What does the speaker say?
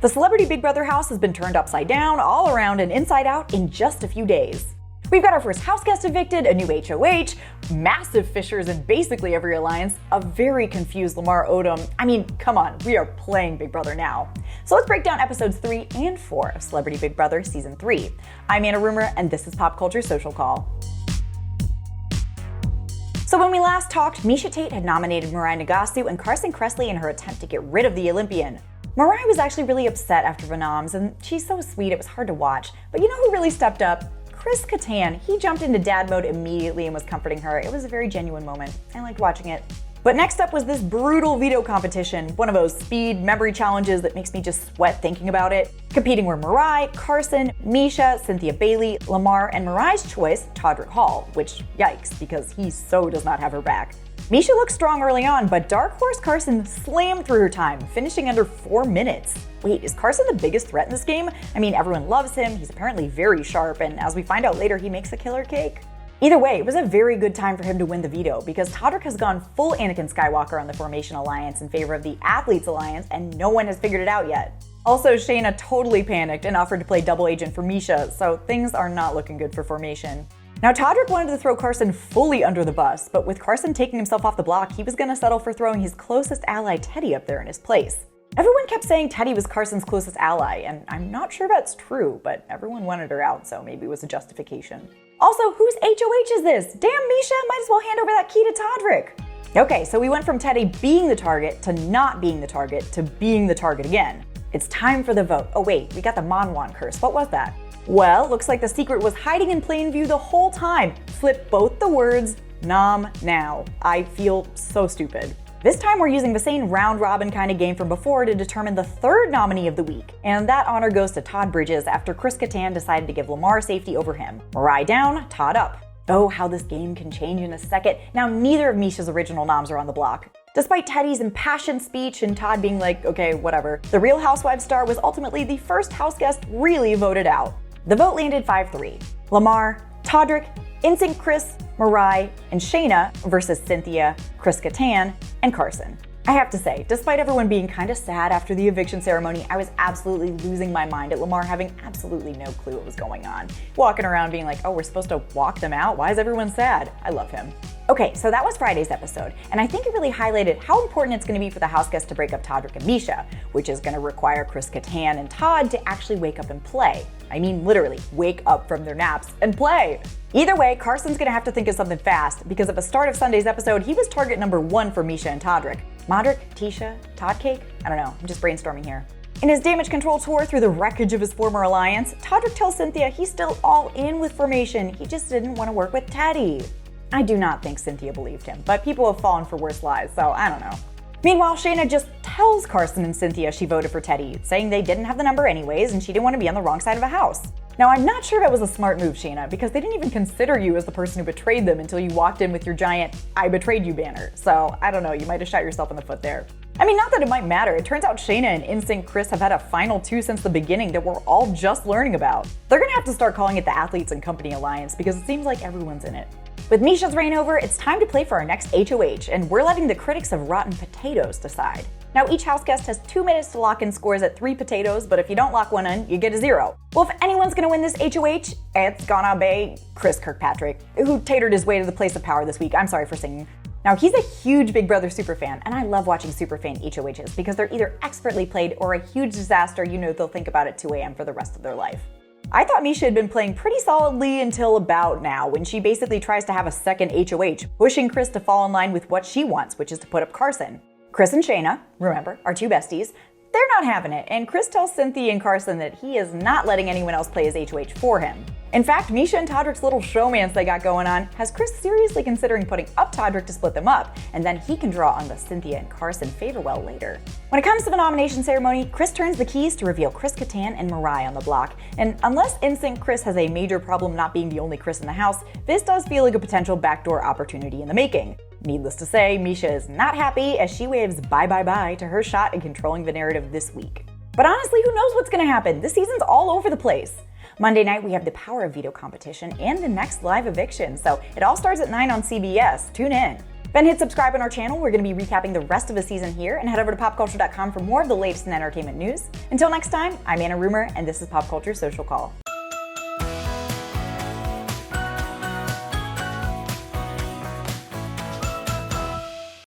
The Celebrity Big Brother house has been turned upside down, all around and inside out in just a few days. We've got our first house guest evicted, a new HOH, massive fissures in basically every alliance, a very confused Lamar Odom. I mean, come on, we are playing Big Brother now. So let's break down episodes 3 and 4 of Celebrity Big Brother Season 3. I'm Anna Rumor, and this is Pop Culture Social Call. So when we last talked, Misha Tate had nominated Mariah Nagasu and Carson Kressley in her attempt to get rid of the Olympian. Mariah was actually really upset after the noms, and she's so sweet it was hard to watch. But you know who really stepped up? 𝐿𝐴. He jumped into dad mode immediately and was comforting her. It was a very genuine moment. I liked watching it. But next up was this brutal veto competition, one of those speed memory challenges that makes me just sweat thinking about it. Competing were Mariah, Carson, Misha, Cynthia Bailey, Lamar, and Mariah's choice, Todrick Hall, which yikes, because he so does not have her back. Misha looked strong early on, but Dark Horse Carson slammed through her time, finishing under 4 minutes. Wait, is Carson the biggest threat in this game? I mean, everyone loves him, he's apparently very sharp, and as we find out later, he makes a killer cake. Either way, it was a very good time for him to win the veto, because Todrick has gone full Anakin Skywalker on the Formation Alliance in favor of the Athletes Alliance, and no one has figured it out yet. Also, Shayna totally panicked and offered to play double agent for Misha, so things are not looking good for Formation. Now, Todrick wanted to throw Carson fully under the bus, but with Carson taking himself off the block, he was going to settle for throwing his closest ally Teddy up there in his place. Everyone kept saying Teddy was Carson's closest ally, and I'm not sure that's true, but everyone wanted her out, so maybe it was a justification. Also, whose HOH is this? Damn, Misha, might as well hand over that key to Todrick. Okay, so we went from Teddy being the target to not being the target to being the target again. It's time for the vote. Oh wait, we got the Monwan curse. What was that? Well, looks like the secret was hiding in plain view the whole time. Flip both the words, nom, now. I feel so stupid. This time we're using the same round-robin kind of game from before to determine the third nominee of the week. And that honor goes to Todd Bridges after 𝐿𝐴 decided to give Lamar safety over him. Mariah down, Todd up. Oh, how this game can change in a second. Now neither of Misha's original noms are on the block. Despite Teddy's impassioned speech and Todd being like, okay, whatever, the Real Housewives star was ultimately the first house guest really voted out. The vote landed 5-3. Lamar, Todrick, NSYNC Chris, Mariah, and Shayna versus Cynthia, 𝐿𝐴, and Carson. I have to say, despite everyone being kind of sad after the eviction ceremony, I was absolutely losing my mind at Lamar having absolutely no clue what was going on. Walking around being like, oh, we're supposed to walk them out? Why is everyone sad? I love him. Okay, so that was Friday's episode, and I think it really highlighted how important it's going to be for the house guests to break up Todrick and Misha, which is going to require 𝐿𝐴 and Todd to actually wake up and play. I mean, literally, wake up from their naps and play. Either way, Carson's going to have to think of something fast, because at the start of Sunday's episode, he was target number 1 for Misha and Todrick. Modric, Tisha, Todd Cake? I don't know, I'm just brainstorming here. In his damage control tour through the wreckage of his former alliance, Todrick tells Cynthia he's still all in with Formation, he just didn't want to work with Teddy. I do not think Cynthia believed him, but people have fallen for worse lies, so I don't know. Meanwhile, Shayna just tells Carson and Cynthia she voted for Teddy, saying they didn't have the number anyways and she didn't want to be on the wrong side of a house. Now, I'm not sure that was a smart move, Shayna, because they didn't even consider you as the person who betrayed them until you walked in with your giant "I betrayed you" banner. So, I don't know, you might have shot yourself in the foot there. I mean, not that it might matter. It turns out Shayna and NSYNC Chris have had a final 2 since the beginning that we're all just learning about. They're gonna have to start calling it the Athletes and Company Alliance because it seems like everyone's in it. With Misha's reign over, it's time to play for our next HOH, and we're letting the critics of Rotten Potatoes decide. Now, each house guest has 2 minutes to lock in scores at 3 potatoes, but if you don't lock one in, you get a 0. Well, if anyone's gonna win this HOH, it's gonna be Chris Kirkpatrick, who tatered his way to the place of power this week. I'm sorry for singing. Now, he's a huge Big Brother superfan, and I love watching superfan HOHs because they're either expertly played or a huge disaster you know they'll think about at 2 a.m. for the rest of their life. I thought Misha had been playing pretty solidly until about now, when she basically tries to have a second HOH, pushing Chris to fall in line with what she wants, which is to put up Carson. Chris and Shayna, remember, our 2 besties, they're not having it, and Chris tells Cynthia and Carson that he is not letting anyone else play his HOH for him. In fact, Misha and Todrick's little showmance they got going on has Chris seriously considering putting up Todrick to split them up, and then he can draw on the Cynthia and Carson favor well later. When it comes to the nomination ceremony, Chris turns the keys to reveal 𝐿𝐴 and Mariah on the block, and unless NSYNC Chris has a major problem not being the only Chris in the house, this does feel like a potential backdoor opportunity in the making. Needless to say, Misha is not happy as she waves bye to her shot at controlling the narrative this week. But honestly, who knows what's gonna happen? This season's all over the place. Monday night, we have the Power of Veto competition and the next live eviction, so it all starts at 9 on CBS. Tune in. Then hit subscribe on our channel. We're going to be recapping the rest of the season here, and head over to popculture.com for more of the latest in entertainment news. Until next time, I'm Anna Rumor, and this is Pop Culture Social Call.